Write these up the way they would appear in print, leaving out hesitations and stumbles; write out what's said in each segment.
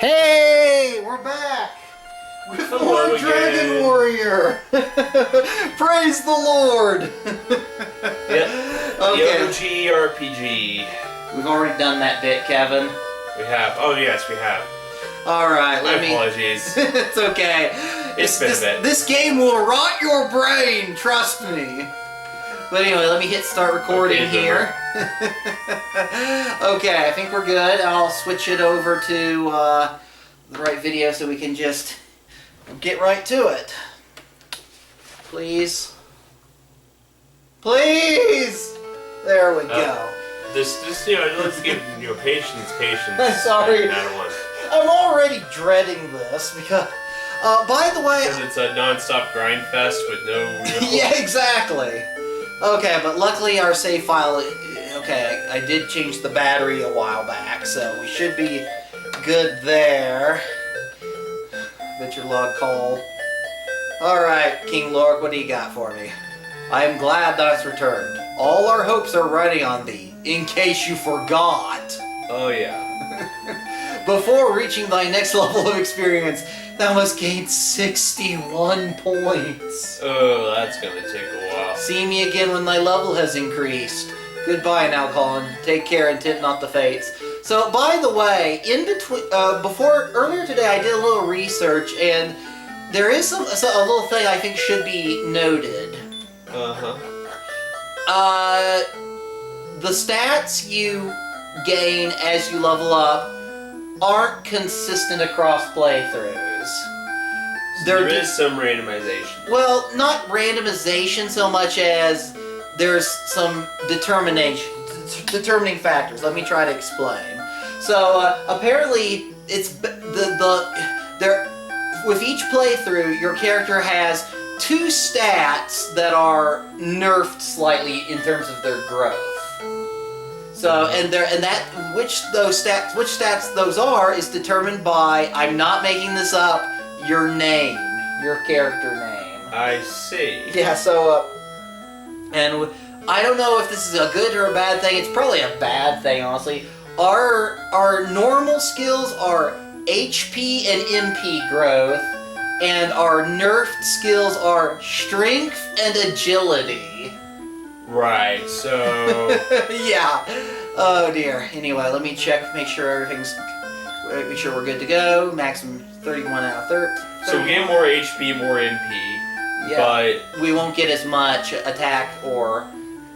Hey, we're back with more Dragon Warrior. Praise the Lord. Yep. Okay. RPG. We've already done that bit, Kevin. We have. Oh yes, we have. All right. Apologies. It's okay. It's been a bit. This game will rot your brain. Trust me. But anyway, let me hit start recording here. Okay, I think we're good. I'll switch it over to the right video so we can just get right to it. Please. Please! There we go. Just let's give patience. I'm sorry. No matter what. I'm already dreading this because, by the way... Because it's a non-stop grind fest with no real... Yeah, exactly. Okay, but luckily our save file... Okay, I did change the battery a while back, so we should be good there. Adventure log call. Alright, King Lork, what do you got for me? I am glad thou hast returned. All our hopes are riding on thee, in case you forgot. Oh yeah. Before reaching thy next level of experience, thou must gain 61 points. Oh, that's gonna take a while. See me again when thy level has increased. Goodbye now, Collin. Take care and tempt not the fates. So, by the way, in between, earlier today I did a little research, and there is a little thing I think should be noted. The stats you gain as you level up aren't consistent across playthroughs. So there is some randomization. Well, not randomization so much as there's some determining factors. Let me try to explain. So apparently, it's with each playthrough, your character has two stats that are nerfed slightly in terms of their growth. So which stats those are is determined by, I'm not making this up, your name, your character name. I see. Yeah. So and I don't know if this is a good or a bad thing. It's probably a bad thing, honestly. Our normal skills are HP and MP growth, and our nerfed skills are strength and agility. Right, so... Yeah. Oh dear. Anyway, let me check, make sure we're good to go. Maximum 31 out of 30. So we get more HP, more MP, yeah, but... we won't get as much attack or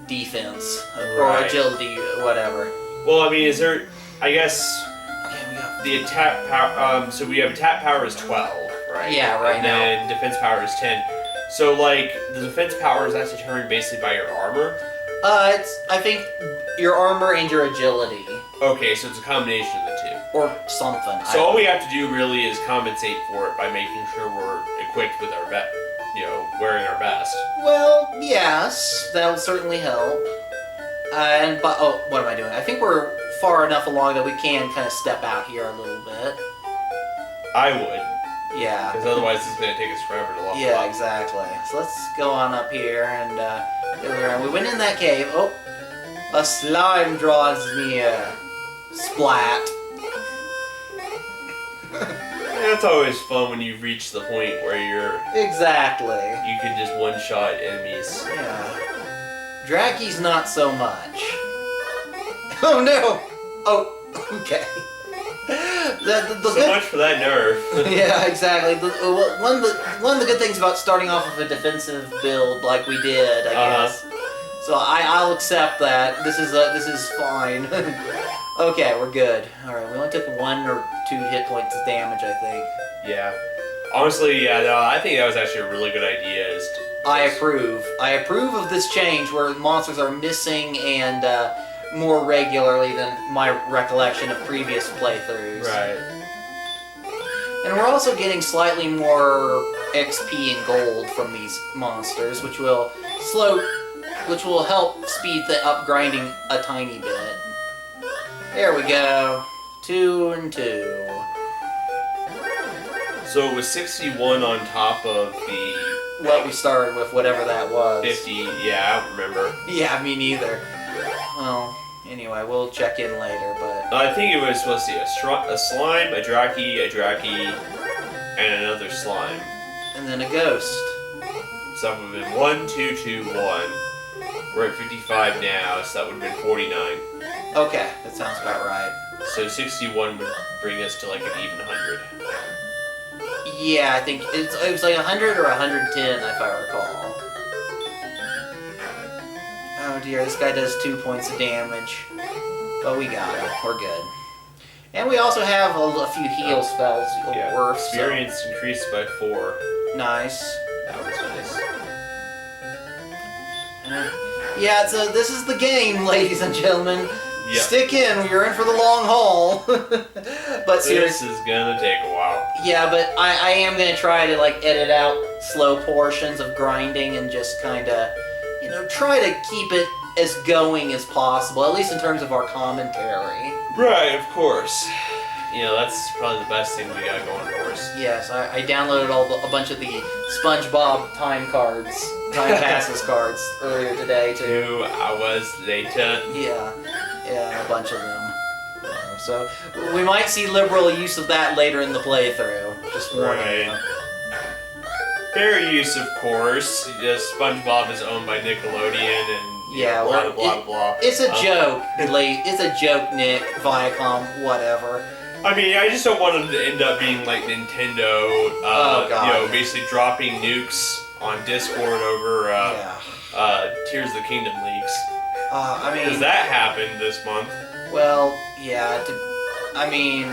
defense, or Right. agility, whatever. Well, I mean, is there... I guess... Okay, we got... The attack power... so we have attack power is 12, right? Yeah, right now. And then defense power is 10. So, like, the defense power is that's determined basically by your armor? I think your armor and your agility. Okay, so it's a combination of the two. Or something. So all we have to do really is compensate for it by making sure we're equipped with our wearing our best. Well, yes, that would certainly help. What am I doing? I think we're far enough along that we can kind of step out here a little bit. I would. Yeah. Because otherwise it's going to take us forever to level up. Yeah, exactly. So let's go on up here and we went in that cave. Oh, a slime draws near. Splat. It's always fun when you reach the point where Exactly. you can just one-shot enemies. Yeah. Draki's not so much. Oh no! Oh, okay. So much for that nerf. Yeah, exactly. One of the good things about starting off with a defensive build like we did, I guess. So I'll accept that. This is fine. Okay, we're good. All right, we only took 1 or 2 hit points of damage, I think. Yeah. Honestly, yeah. No, I think that was actually a really good idea. I approve. I approve of this change where monsters are missing and more regularly than my recollection of previous playthroughs. Right. And we're also getting slightly more XP and gold from these monsters, which will help speed the up grinding a tiny bit. There we go. 2 and 2. So it was 61 on top of the... What we started with, whatever that was. 50, yeah, I don't remember. Yeah, me neither. Well, Anyway, we'll check in later, but... I think it was supposed to be a slime, a Draki, and another slime. And then a ghost. So that would have been 1, 2, 2, 1. We're at 55 now, so that would have been 49. Okay, that sounds about right. So 61 would bring us to like an even 100. Yeah, I think it was like 100 or 110, if I recall. Oh dear, this guy does 2 points of damage. But we got him. We're good. And we also have a few heal spells worth. Experience increased by 4. Nice. That was nice. Yeah, so this is the game, ladies and gentlemen. Yep. Stick in, you're in for the long haul. But seriously, this is gonna take a while. Yeah, but I am gonna try to like edit out slow portions of grinding and just kind of, you know, try to keep it as going as possible, at least in terms of our commentary. Right, of course. You know, that's probably the best thing we got going for us. Yes, I downloaded a bunch of the SpongeBob time passes cards earlier today too. 2 hours later. Yeah, a bunch of them. So we might see liberal use of that later in the playthrough. Just warning you. Fair use, of course. SpongeBob is owned by Nickelodeon and blah blah blah. It's a joke, it's a joke, Nick, Viacom, whatever. I mean, I just don't want them to end up being like Nintendo, you know, basically dropping nukes on Discord over Tears of the Kingdom leaks. I mean, because that happened this month. Well, yeah. I mean,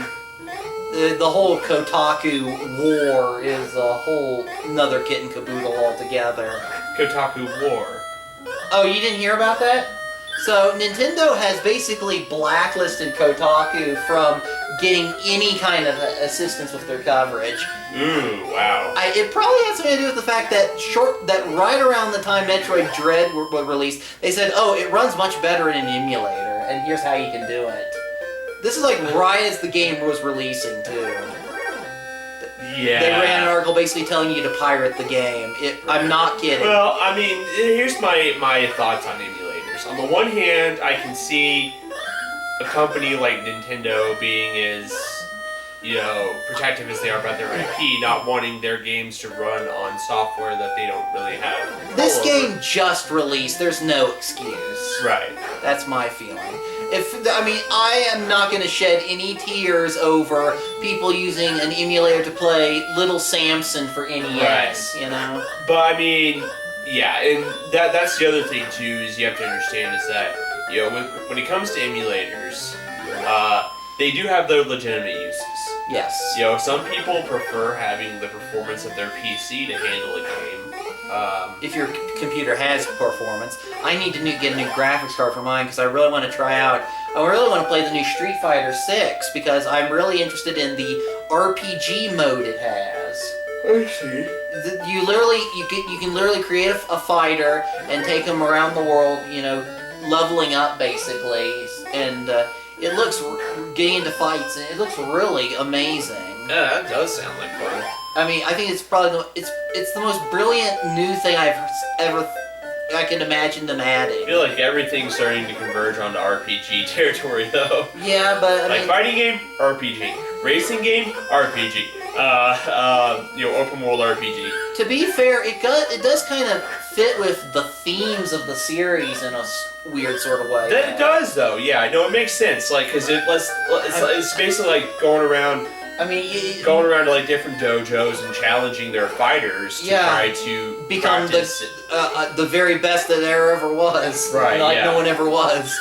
the whole Kotaku war is a whole another kit and caboodle altogether. Kotaku war. Oh, you didn't hear about that? So Nintendo has basically blacklisted Kotaku from getting any kind of assistance with their coverage. Ooh, wow. It probably has something to do with the fact that right around the time Metroid Dread was released, they said, oh, it runs much better in an emulator, and here's how you can do it. This is like right as the game was releasing, too. Yeah. They ran an article basically telling you to pirate the game. I'm not kidding. Well, I mean, here's my thoughts on emulators. On the one hand, I can see a company like Nintendo being as, you know, protective as they are about their IP, not wanting their games to run on software that they don't really have. This game just released. There's no excuse. Right. That's my feeling. I am not going to shed any tears over people using an emulator to play Little Samson for NES, you know? But I mean, yeah, and that's the other thing too, is you have to understand is that, you know, when it comes to emulators, they do have their legitimate uses. Yes. You know, some people prefer having the performance of their PC to handle a game. If your computer has performance, I need to get a new graphics card for mine because I really want to try out. I really want to play the new Street Fighter 6 because I'm really interested in the RPG mode it has. I see. You can literally create a fighter and take him around the world, you know, leveling up basically, and it looks getting into fights, and it looks really amazing. Yeah, that does sound like fun. I mean, I think it's probably it's the most brilliant new thing I can imagine them adding. I feel like everything's starting to converge onto RPG territory, though. Yeah, but I mean, fighting game, RPG. Racing game, RPG. You know, open world RPG. To be fair, it does kind of fit with the themes of the series in a weird sort of way. That it does, though. Yeah, I know it makes sense. Like, cause it's basically like going around. I mean, going around to like different dojos and challenging their fighters to try to become the very best that there ever was. Right. Like no one ever was.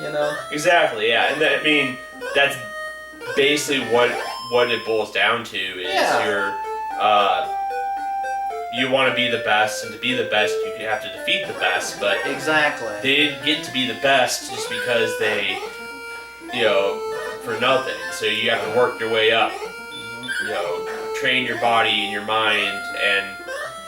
You know. Exactly. Yeah, and I mean that's basically what it boils down to is you want to be the best, and to be the best you have to defeat the best. But exactly, they didn't get to be the best just because they, you know, for nothing. So you have to work your way up. You know, train your body and your mind, and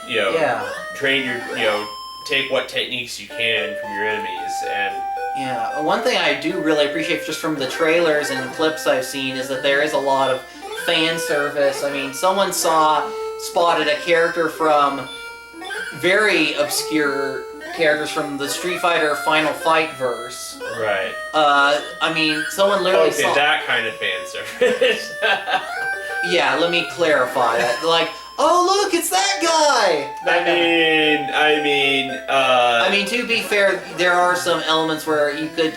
you know, train your, you know, take what techniques you can from your enemies. And yeah, one thing I do really appreciate just from the trailers and clips I've seen is that there is a lot of fan service. I mean, someone spotted a character from very obscure characters from the Street Fighter Final Fight verse, Right. I mean, someone literally Okay, saw... that kind of fan service. Yeah, let me clarify that. Like, oh look, it's that guy! I mean, to be fair, there are some elements where you could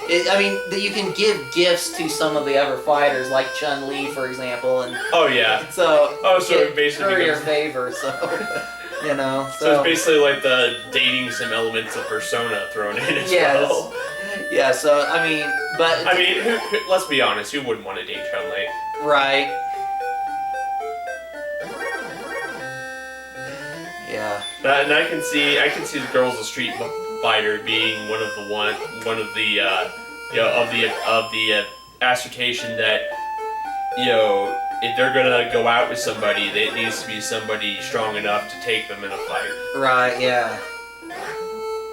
you can give gifts to some of the other fighters, like Chun-Li, for example, and oh yeah. so it basically her your becomes... favor, so you know. So it's basically like the dating sim elements of Persona thrown in as well. Yeah. So I mean, let's be honest. Who wouldn't want to date Chun-Li? Right. Yeah. And I can see the Girls of Street Fighter being one of the assertion that, you know, if they're gonna go out with somebody, it needs to be somebody strong enough to take them in a fight. Right. Yeah.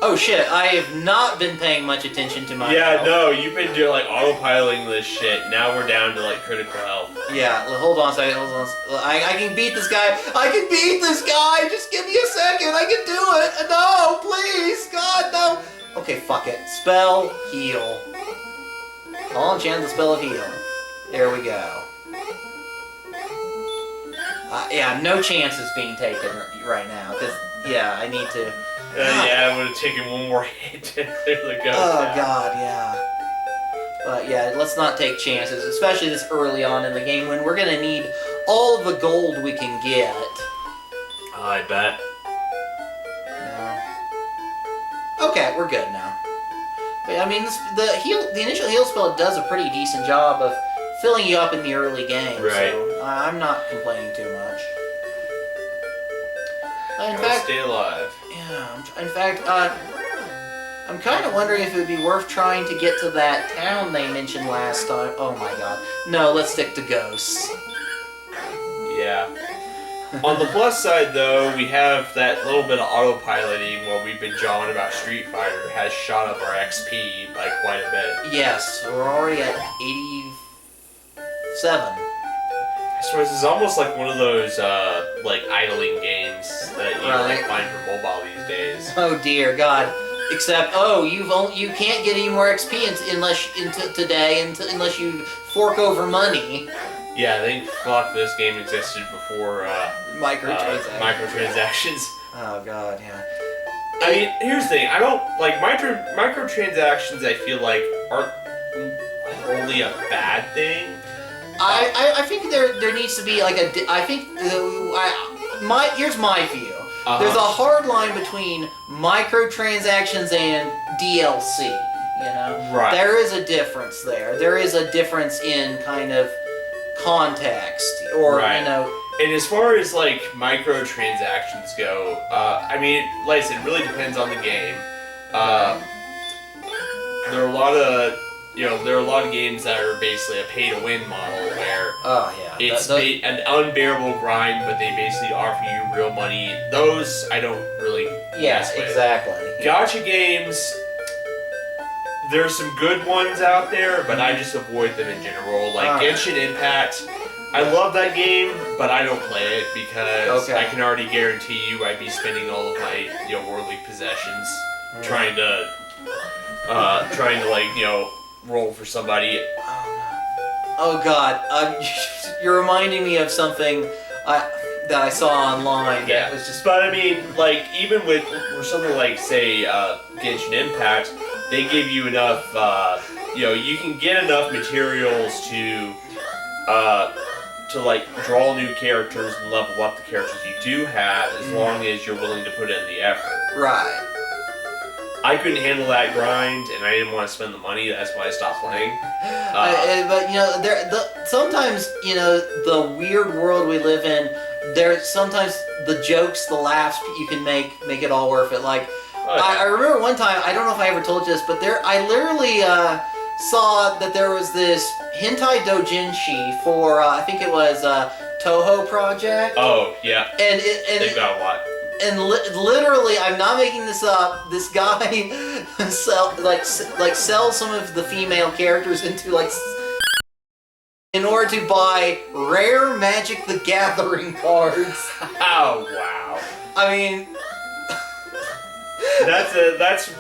Oh shit! I have not been paying much attention to my health. No, you've been doing like autopiloting this shit. Now we're down to like critical health. Yeah, hold on a second. I can beat this guy. I can beat this guy. Just give me a second. I can do it. No, please, God, no. Okay, fuck it. Spell heal. I'll enchant the spell of heal. There we go. Yeah, no chances being taken right now. Cause yeah, I need to. Yeah, I would have taken one more hit to clear the ghost. Oh God, yeah. But yeah, let's not take chances, especially this early on in the game when we're gonna need all the gold we can get. I bet. No. Okay, we're good now. But I mean, the initial heal spell does a pretty decent job of filling you up in the early game. Right. So I'm not complaining too much. In Gotta fact, stay alive. Yeah. In fact, I'm kind of wondering if it would be worth trying to get to that town they mentioned last time. Oh my God. No, let's stick to ghosts. Yeah. On the plus side, though, we have that little bit of autopiloting while we've been jawing about Street Fighter has shot up our XP by quite a bit. Yes, we're already at 87. I suppose it's almost like one of those like idling games that you like find for mobile these days. Oh dear God. Except, you can't get any more XP unless you fork over money. Yeah, I think this game existed before microtransactions. Oh God, yeah. I mean, here's the thing. I don't like microtransactions. I feel like aren't wholly a bad thing. I think there needs to be like here's my view. There's a hard line between microtransactions and DLC, you know? Right. There is a difference there. There is a difference in kind of context, or, right. You know... And as far as, like, microtransactions go, I mean, like I said, it really depends on the game. There are a lot of... there are a lot of games that are basically a pay-to-win model where it's an unbearable grind, but they basically offer you real money. Those I don't really mess with. Exactly. Gacha games, there's some good ones out there, but I just avoid them in general. Like Genshin Impact, I love that game, but I don't play it because I can already guarantee you I'd be spending all of my worldly possessions trying to roll for somebody. Oh God, you're reminding me of something that I saw online. Yeah, that was just. But I mean, like even with something like say Genshin Impact, they give you enough. You can get enough materials to like draw new characters and level up the characters you do have, as long as you're willing to put in the effort. Right. I couldn't handle that grind, and I didn't want to spend the money. That's why I stopped playing. But sometimes the weird world we live in. There's sometimes the jokes, the laughs you can make it all worth it. Like I remember one time, I don't know if I ever told you this, but I literally saw that there was this hentai doujinshi for I think it was Toho Project. Oh yeah. And they've got a lot. And literally, I'm not making this up. This guy sells some of the female characters into in order to buy rare Magic the Gathering cards. Oh wow! I mean,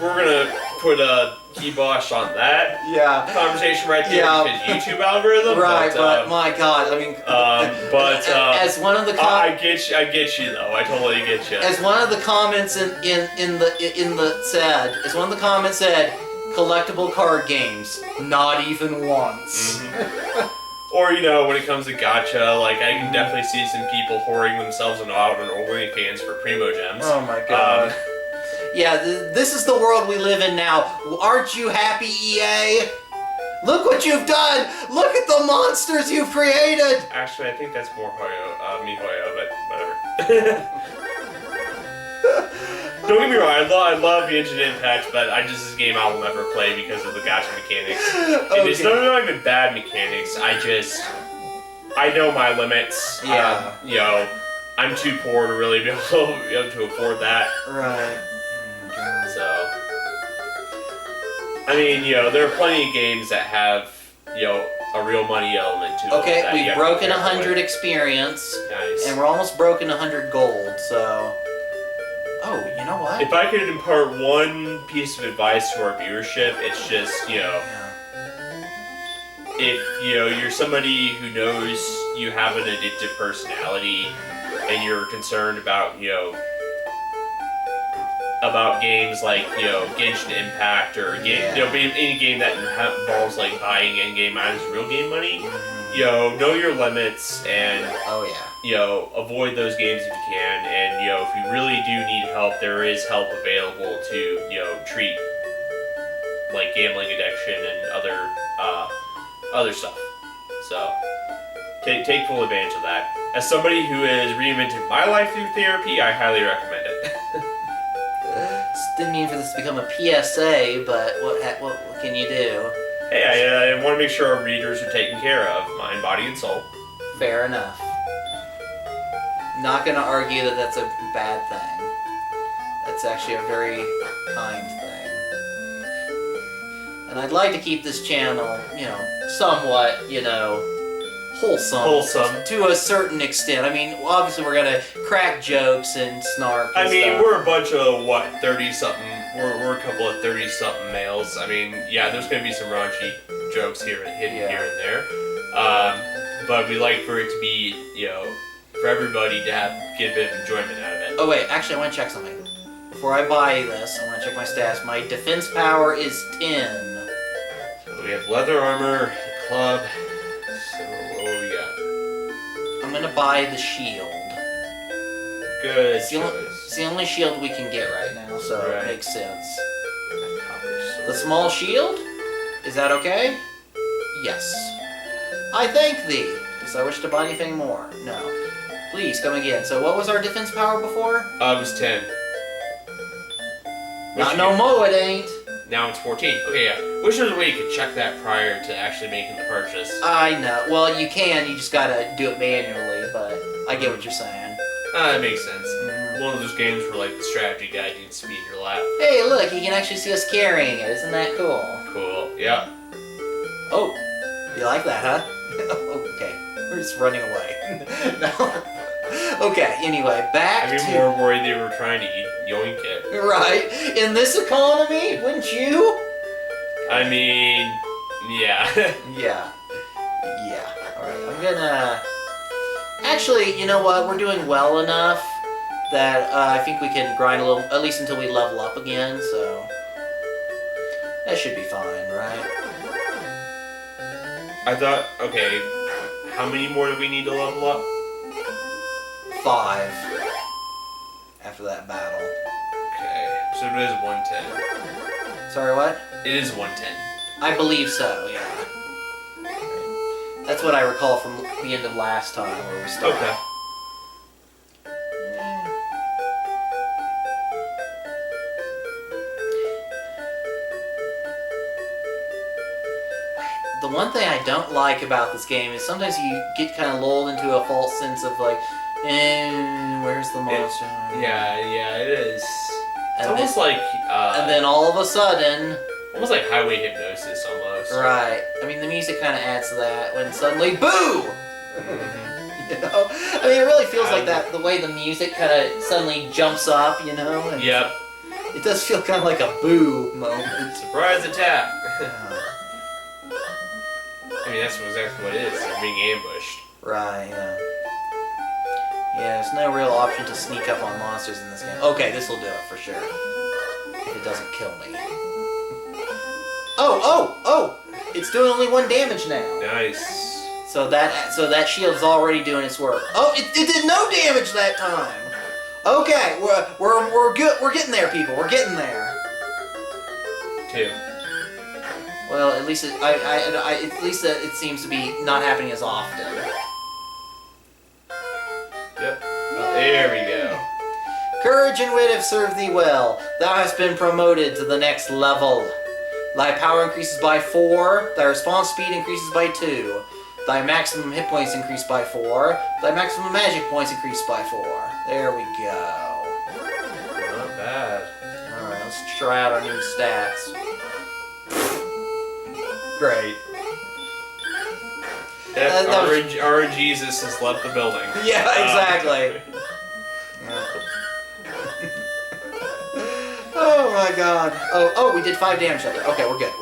we're gonna put a kibosh on that Yeah. conversation right there Yeah. because YouTube algorithm. Right, but my God, I mean, as one of the I get you though. I totally get you. as one of the comments in the said, as one of the comments said, collectible card games, not even once. Or, you know, when it comes to gacha, like, I can definitely see some people whoring themselves out on OnlyFans for Primo Gems. Oh my God. Yeah, this is the world we live in now. Aren't you happy, EA? Look what you've done! Look at the monsters you've created! Actually, I think that's more MiHoYo, but whatever. Don't get me wrong, I love the Engine Impact, but this is a game I will never play because of the gacha mechanics. And it's not even bad mechanics, I know my limits. Yeah. You know, I'm too poor to really be able to afford that. Right. So, I mean, you know, there are plenty of games that have, you know, a real money element to it. Okay, we've broken 100 experience. Nice. And we're almost broken 100 gold, so... Oh, you know what? If I could impart one piece of advice to our viewership, it's just, you know, if, you know, you're somebody who knows you have an addictive personality and you're concerned about, you know, about games like, you know, Genshin Impact or you know, any game that involves like buying in-game items with real game money, you know your limits and you know, avoid those games if you can. And you know, if you really do need help, there is help available to, you know, treat like gambling addiction and other stuff. So take full advantage of that. As somebody who has reinvented my life through therapy, I highly recommend it. Didn't mean for this to become a PSA, but what can you do? Hey, I want to make sure our readers are taken care of, mind, body, and soul. Fair enough. Not gonna argue that that's a bad thing. That's actually a very kind thing. And I'd like to keep this channel, you know, somewhat, you know, wholesome. To a certain extent. I mean, obviously we're gonna crack jokes and snark and stuff. We're a bunch of, 30-something, we're a couple of 30-something males. I mean, yeah, there's gonna be some raunchy jokes hidden here and there. But we like for it to be, you know, for everybody to get a bit of enjoyment out of it. Oh wait, actually I want to check something. Before I buy this, I want to check my stats. My defense power is 10. So we have leather armor, a club. So what do we got? I'm gonna buy the shield. Good It's the only shield we can get right now, so it makes sense. The small shield? Is that okay? Yes. I thank thee. Does I wish to buy anything more? No. Please, come again. So what was our defense power before? It was 10. Not no more, it ain't. Now it's 14. Okay, yeah. Wish there was a way you could check that prior to actually making the purchase. I know. Well, you can. You just gotta do it manually, but I get what you're saying. That makes sense. One of those games where, like, the strategy guide needs to be in your lap. Hey, look, you can actually see us carrying it. Isn't that cool? Cool, yeah. Oh, you like that, huh? Okay, we're just running away. No. Okay, anyway, back to... I'd be more worried they were trying to yoink it. Right? In this economy, wouldn't you? I mean, yeah. Yeah. Alright, I'm gonna... Actually, you know what? We're doing well enough that I think we can grind a little, at least until we level up again, so... That should be fine, right? I thought, okay, how many more do we need to level up? 5. After that battle. Okay, so it is 110. Sorry, what? It is 110. I believe so, yeah. That's what I recall from the end of last time where we started. Okay. The one thing I don't like about this game is sometimes you get kind of lulled into a false sense of like, where's the monster? Yeah, it is. It's And almost like... and then all of a sudden... Almost like highway hypnosis, almost. Right. I mean, the music kind of adds to that when suddenly, boo! You know? I mean, it really feels like that, the way the music kind of suddenly jumps up, you know? And Yep. It does feel kind of like a boo moment. Surprise attack! Yeah. I mean, that's exactly what it is. They're being ambushed. Right, yeah. Yeah, there's no real option to sneak up on monsters in this game. Okay, this will do it for sure. If it doesn't kill me. Oh! It's doing only 1 damage now. Nice. So that shield's already doing its work. Oh, it did no damage that time. Okay, we're good. We're getting there, people. We're getting there. 2. Well, at least at least it seems to be not happening as often. Yep. There we go. Courage and wit have served thee well. Thou hast been promoted to the next level. Thy power increases by 4. Thy response speed increases by 2. Thy maximum hit points increase by 4. Thy maximum magic points increase by 4. There we go. Not bad. Alright, let's try out our new stats. Great. Yep, That was- RNGesus has left the building. Yeah, exactly. Oh my god. Oh, we did 5 damage out there. Okay, we're good.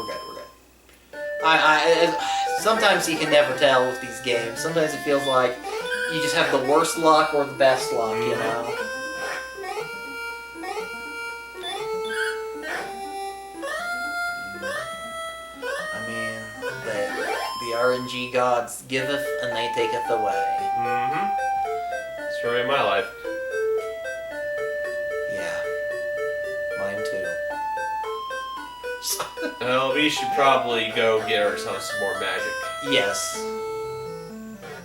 Sometimes you can never tell with these games. Sometimes it feels like you just have the worst luck or the best luck, you know? I mean, the RNG gods giveth and they taketh away. Mm-hmm. Story of my life. Yeah. Mine too. Well, we should probably go get ourselves some more magic. Yes.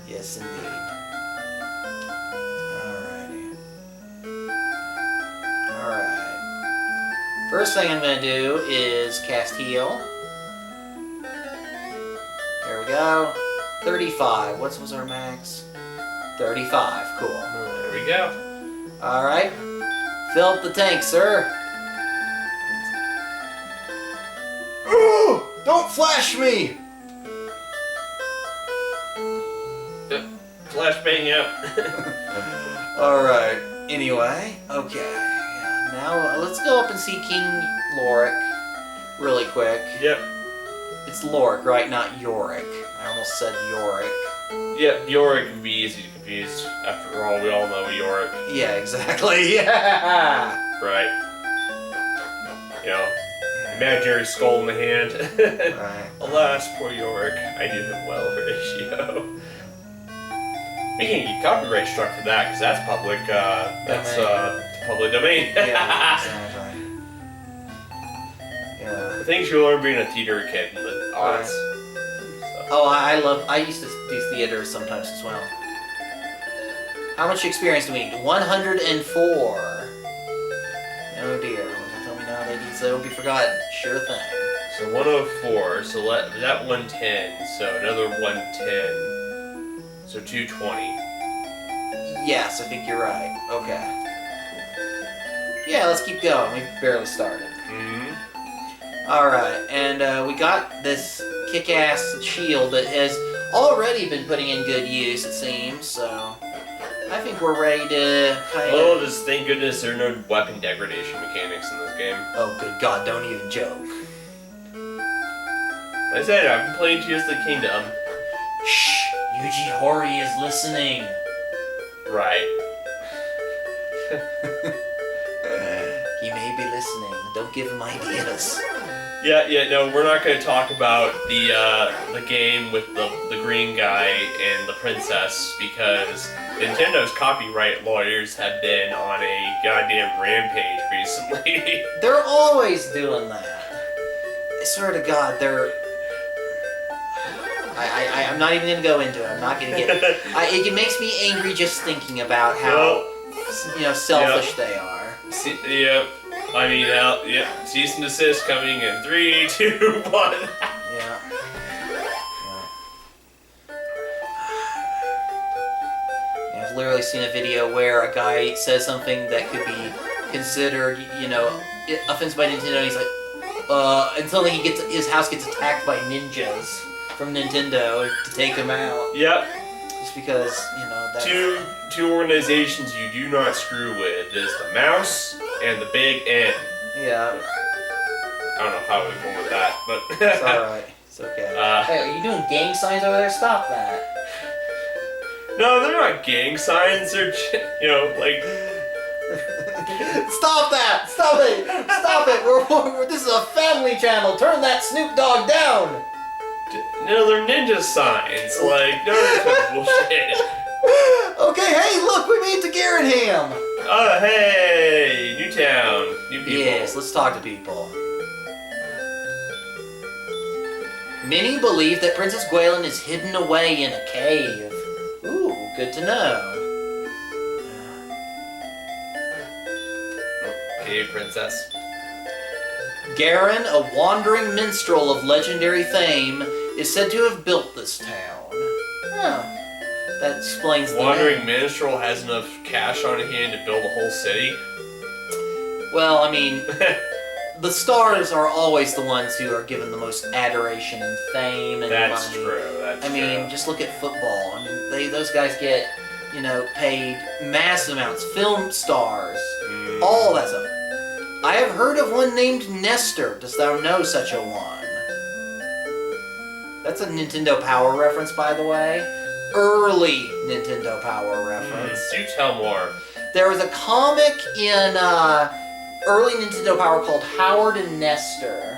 Yes, indeed. Alrighty. Alright. First thing I'm going to do is cast heal. There we go. 35. What was our max? 35. Cool. There we go. Alright. Fill up the tank, sir. Ooh! Don't flash me! Flashbang up. Alright. Anyway, okay. Now let's go up and see King Lorik really quick. Yep. It's Lorik, right? Not Yorick. I almost said Yorick. Yep, Yorick would be easy to confuse. After all, we all know Yorick. Yeah, exactly. Yeah! Right. You know, imaginary skull in the hand. Right. Alas, poor Yorick. I knew him well, Horatio. We can get copyright struck for that, because that's public, public domain. Yeah, exactly. Yeah. The things you learn being a theater kid in the arts. Oh, I used to do theater sometimes as well. How much experience do we need? 104. Oh dear. Tell me now, ladies, they will be forgotten. Sure thing. So 104, so that 110, so another 110. So 220. Yes, I think you're right. Okay. Yeah, let's keep going. We've barely started. Mm-hmm. Alright, and we got this kick-ass shield that has already been putting in good use, it seems, so I think we're ready to kind of... Well, just thank goodness there are no weapon degradation mechanics in this game. Oh, good God, don't even joke. Like I said, I've been playing Tears of the Kingdom. Shh! Yuji Horii is listening. Right. He may be listening. Don't give him ideas. Yeah, no, we're not going to talk about the game with the green guy and the princess because Nintendo's copyright lawyers have been on a goddamn rampage recently. They're always doing that. I swear to God, they're... I'm not even going to go into it. I'm not going to get... it makes me angry just thinking about how, selfish they are. Yep. I mean, cease and desist coming in 3, 2, 1. Yeah. I've literally seen a video where a guy says something that could be considered, offensive by Nintendo, and he's like, until his house gets attacked by ninjas from Nintendo to take him out. Yep. Just because, that's... Two organizations you do not screw with is the mouse and the big N. Yeah. I don't know how we went with that, but It's alright. It's okay. Hey, are you doing gang signs over there? Stop that. No, they're not gang signs. They're, like. Stop that! Stop it! Stop it! This is a family channel. Turn that Snoop Dogg down. No, they're ninja signs. Like, no, that's bullshit. Okay, hey, look, we made it to Garinham. Oh, hey, new town, new people. Yes, let's talk to people. Many believe that Princess Gwaelin is hidden away in a cave. Ooh, good to know. Hey, princess. Garin, a wandering minstrel of legendary fame, is said to have built this town. Huh. That explains the Wandering name. minstrel has enough cash on hand to build a whole city? Well, I mean, the stars are always the ones who are given the most adoration and fame and That's money. true, that's I mean, true. just look at football. I mean, those guys get, paid massive amounts. Film stars. All that stuff. I have heard of one named Nestor. Dost thou know such a one? That's a Nintendo Power reference, by the way. Early Nintendo Power reference. Do tell more. There was a comic in early Nintendo Power called Howard and Nestor.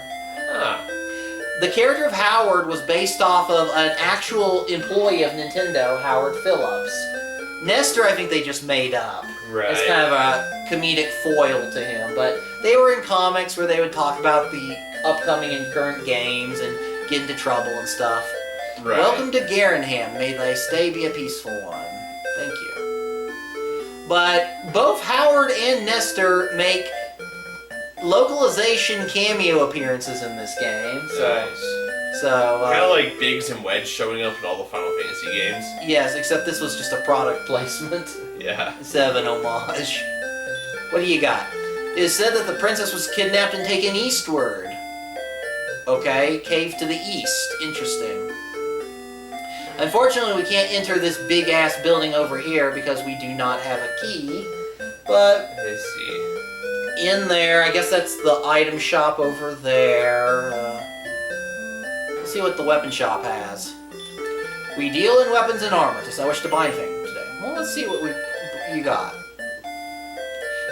Huh. The character of Howard was based off of an actual employee of Nintendo, Howard Phillips. Nestor, I think they just made up. Right. It's kind of a comedic foil to him, but they were in comics where they would talk about the upcoming and current games and get into trouble and stuff. Right. Welcome to Garinham. May thy stay be a peaceful one. Thank you. But both Howard and Nestor make localization cameo appearances in this game. Nice. So Kind of like Biggs and Wedge showing up in all the Final Fantasy games. yes, except this was just a product placement Yeah. instead of an homage. What do you got? It is said that the princess was kidnapped and taken eastward. Okay, cave to the east. Interesting. Unfortunately, we can't enter this big-ass building over here because we do not have a key. But I see. in there, I guess that's the item shop over there. Let's see what the weapon shop has. We deal in weapons and armor. Does I wish to buy anything today? Well, let's see what you got.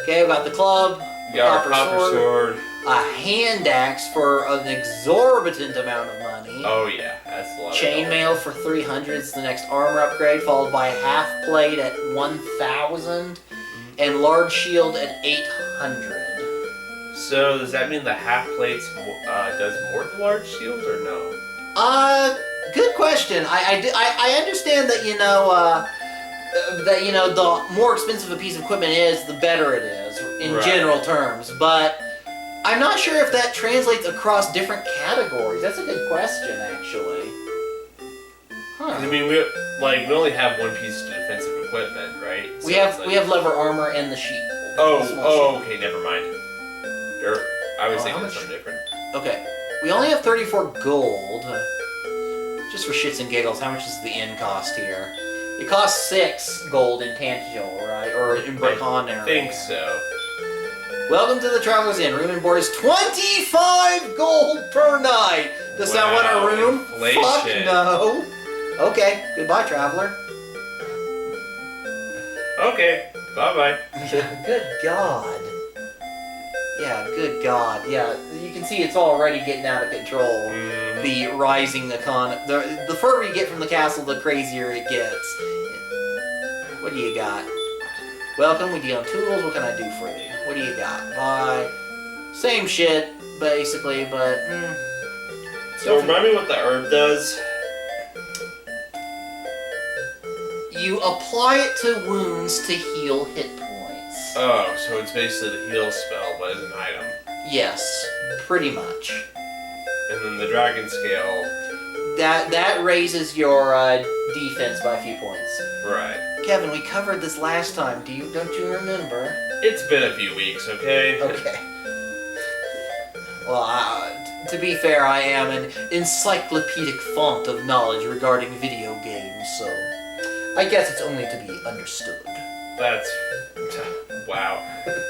Okay, we got the club, You got our copper sword. a hand axe for an exorbitant amount of money. Oh yeah, that's a lot. Chainmail for 300 is the next armor upgrade, followed by half plate at 1,000 and large shield at 800. So does that mean the half plates does more than large shield or no? Good question. I understand that the more expensive a piece of equipment is, the better it is in Right. general terms. But I'm not sure if that translates across different categories. That's a good question, actually. Huh. I mean, we only have one piece of defensive equipment, right? So We it's have leather armor and the sheet. Oh, the small shield. okay, never mind. I was Oh, thinking how of much- something different. Okay. We only have 34 gold. Just for shits and giggles, how much does the inn cost here? It costs 6 gold in Tangiel, right? Or in Braconner. I think so. Welcome to the Traveler's Inn. Room and board is 25 gold per night. Does that want a room? Inflation. Fuck no. Okay, goodbye, traveler. Okay, bye-bye. Good God. Yeah, good God. Yeah, you can see it's already getting out of control. Mhm. The rising economy. The further you get from the castle, the crazier it gets. What do you got? Welcome, we deal in tools. What can I do for you? What do you got? Buy. Same shit, basically, but... So remind me what the herb does. You apply it to wounds to heal hit points. Oh, so it's basically the heal spell, but as an item. Yes, pretty much. And then the dragon scale. That raises your defense by a few points. Right. Kevin, we covered this last time. Don't you remember? It's been a few weeks, okay? Okay. Well, to be fair, I am an encyclopedic font of knowledge regarding video games, so I guess it's only to be understood. That's Wow.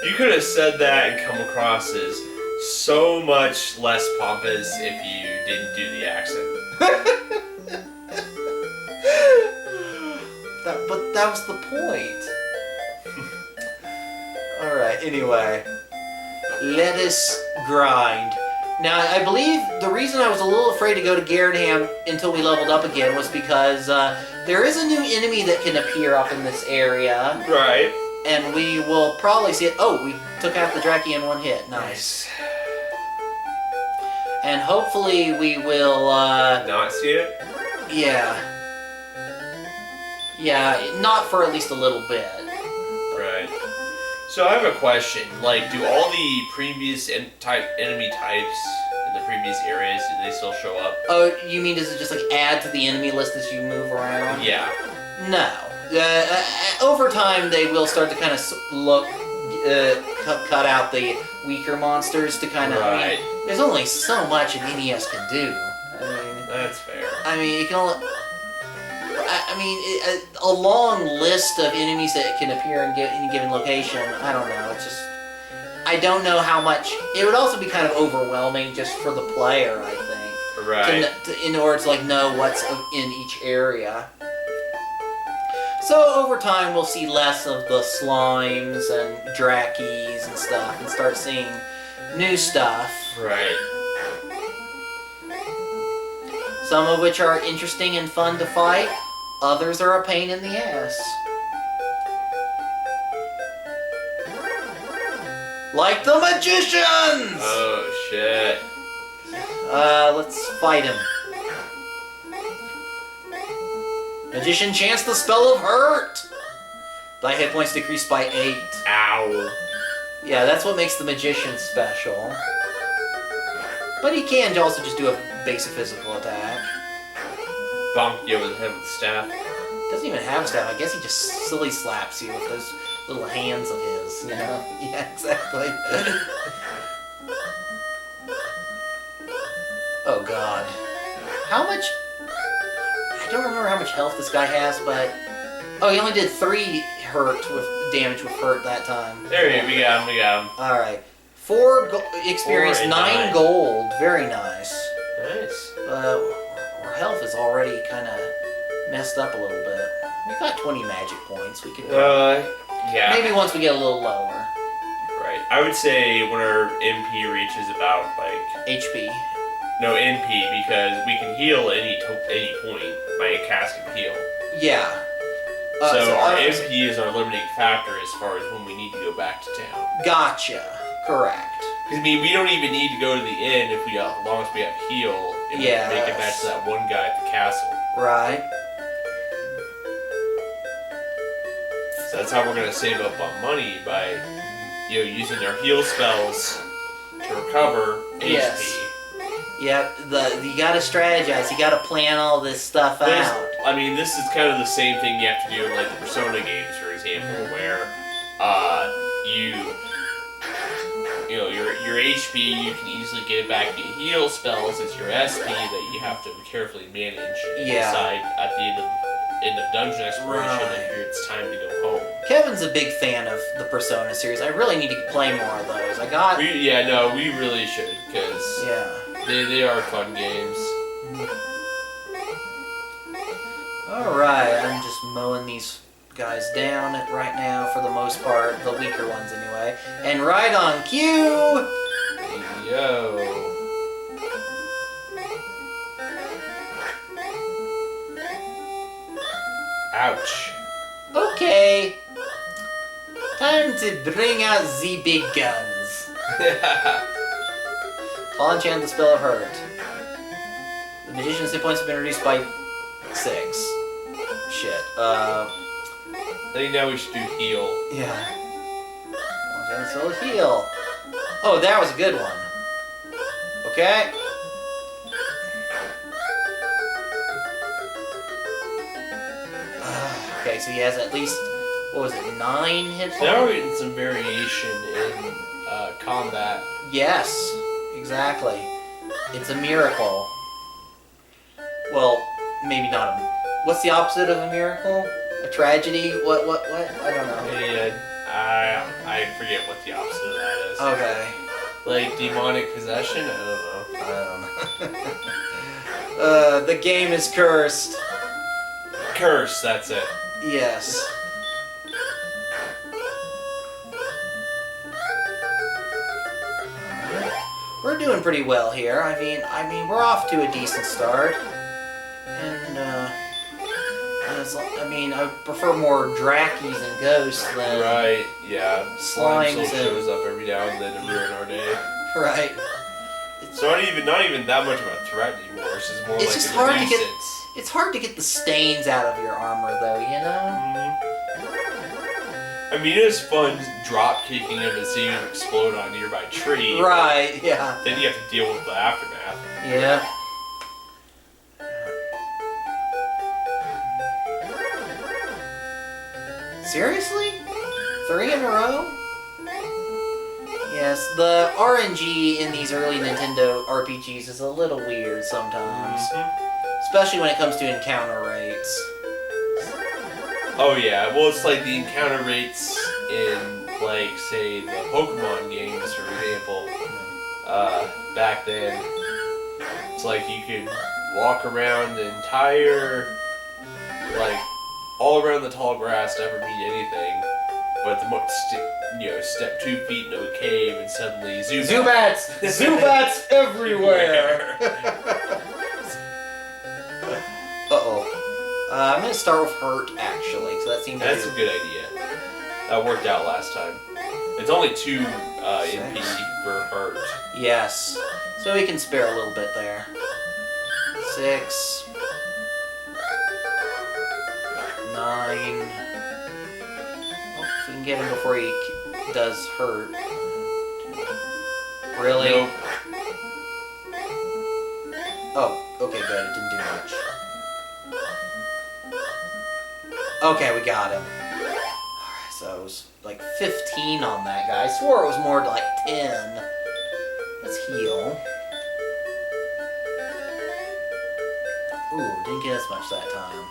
You could have said that and come across as so much less pompous if you didn't do the accent. But that was the point. Alright, anyway. Let us grind. Now, I believe the reason I was a little afraid to go to Garinham until we leveled up again was because there is a new enemy that can appear up in this area. Right. And we will probably see it. Oh, we took out the Draki in one hit. Nice. And hopefully we will... Not see it? Yeah. Yeah, not for at least a little bit. Right. So I have a question. Like, do all the previous enemy types in the previous areas, do they still show up? Oh, you mean does it just like add to the enemy list as you move around? Yeah. No. Over time, they will start to kind of cut out the weaker monsters to kind of. Right. I mean, there's only so much an NES can do. I mean, That's fair. I mean, it can only. A long list of enemies that can appear in any given location. I don't know. It's just. I don't know how much. It would also be kind of overwhelming just for the player, I think. Right. In order to like know what's in each area. So over time, we'll see less of the slimes and Drakis and stuff, and start seeing new stuff. Right. Some of which are interesting and fun to fight. Others are a pain in the ass. Like the magicians! Oh, shit. Let's fight him. Magician chants the spell of hurt! Thy hit points decreased by 8. Ow. Yeah, that's what makes the magician special. But he can also just do a basic physical attack. Bonk you over the head with the staff. Doesn't even have a staff. I guess he just silly slaps you with those little hands of his, you know? Yeah, exactly. Oh god. How much... I don't remember how much health this guy has, but... Oh, he only did 3 damage with hurt that time. There we got him. Alright. 4 experience, 4 and 9 9 gold. Very nice. Nice. Our health is already kind of messed up a little bit. We got 20 magic points. We could... Yeah. Maybe once we get a little lower. Right. I would say when our MP reaches about, like... HP. No, NP, because we can heal any point by casting heal. Yeah. So our MP is our limiting factor as far as when we need to go back to town. Gotcha. Correct. Because, I mean, we don't even need to go to the inn if we, as long as we have heal, and we can make it back to that one guy at the castle. Right. So that's how we're going to save up on money, by, using our heal spells to recover HP. Yes. Yeah, you gotta strategize, you gotta plan all this stuff out. I mean, this is kind of the same thing you have to do in, like, the Persona games, for example, where, your HP, you can easily get it back. Your heal spells is your SP that you have to carefully manage and decide at the end of dungeon exploration if it's time to go home. Kevin's a big fan of the Persona series. I really need to play more of those. We really should, because they are fun games. Alright, I'm just mowing these guys down right now for the most part, the weaker ones anyway. And right on cue! Yo. Ouch. Okay. Time to bring out the big guns. Collin chant the spell of hurt. The magician's hit points have been reduced by 6. Shit. I think now we should do heal. Yeah. Collin chant the spell of heal. Oh, that was a good one. Okay. Okay, so he has at least, 9 hit points? Now we're getting some variation in combat. Yes, exactly. It's a miracle. Well, maybe not a... What's the opposite of a miracle? A tragedy? What? I don't know. I forget what the opposite of that is. Okay. Like demonic possession? I don't know. The game is cursed. Curse, that's it. Yes. We're doing pretty well here. I mean, we're off to a decent start. And, I mean, I prefer more Drakkies and ghosts than... Right, yeah. Slimes Slime still and- shows up every now and then to ruin our day. Right. It's not even that much of a threat anymore. It's just more It's like just a hard to get- nuisance. It's hard to get the stains out of your armor, though, you know? I mean, it's fun drop kicking him and seeing him explode on a nearby tree. Right, yeah. Then you have to deal with the aftermath. Yeah. Seriously? 3 in a row? Yes, the RNG in these early Nintendo RPGs is a little weird sometimes. Especially when it comes to encounter rates. Oh yeah, well it's like the encounter rates in, like, say, the Pokemon games, for example. Back then, it's like you could walk around the entire, like, all around the tall grass, never meet anything. But the step 2 feet into a cave and suddenly Zubats! Zubats everywhere! Uh-oh. I'm gonna start with Hurt, actually, so that seems That's a good idea. That worked out last time. It's only 2 NP for hurt. Yes. So we can spare a little bit there. 6. 9. Oh, if we can get him before he does hurt. Really? Nope. Oh, okay, good. It didn't do much. Okay, we got him. Alright, so it was like 15 on that guy. I swore it was more like 10. Let's heal. Ooh, didn't get as much that time.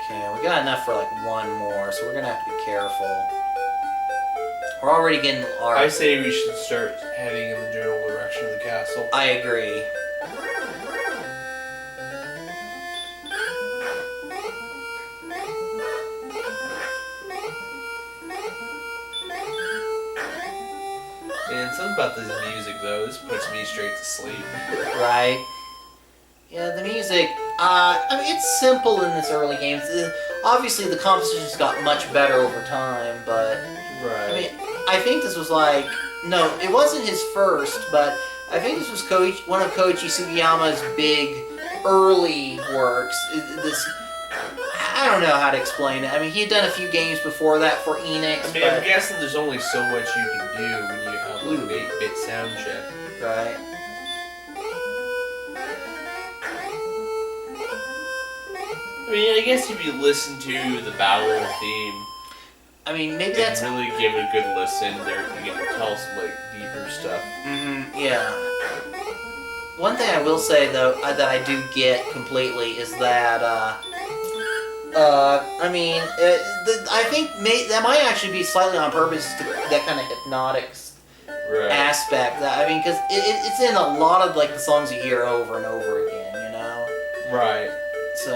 Okay, we got enough for like 1 more, so we're gonna have to be careful. We're already getting our... I say we should start heading in the general direction of the castle. I agree. And something about this music, though, this puts me straight to sleep. Right. Yeah, the music, I mean, it's simple in this early games. Obviously, the compositions got much better over time, but... Right. I mean, I think this was like... No, it wasn't his first, but I think this was one of Koichi Sugiyama's big early works. I don't know how to explain it. I mean, he had done a few games before that for Enix, I mean, but... I'm guessing there's only so much you can do when you have like an 8-bit sound chip. Right. I mean, I guess if you listen to the battle theme, I mean, maybe and that's... really give it a good listen, there you can tell some like deeper stuff. Yeah. One thing I will say, though, that I do get completely is that, I mean, I think that might actually be slightly on purpose, that kind of hypnotic aspect. I mean, because it's in a lot of, like, the songs you hear over and over again, you know? Right. So...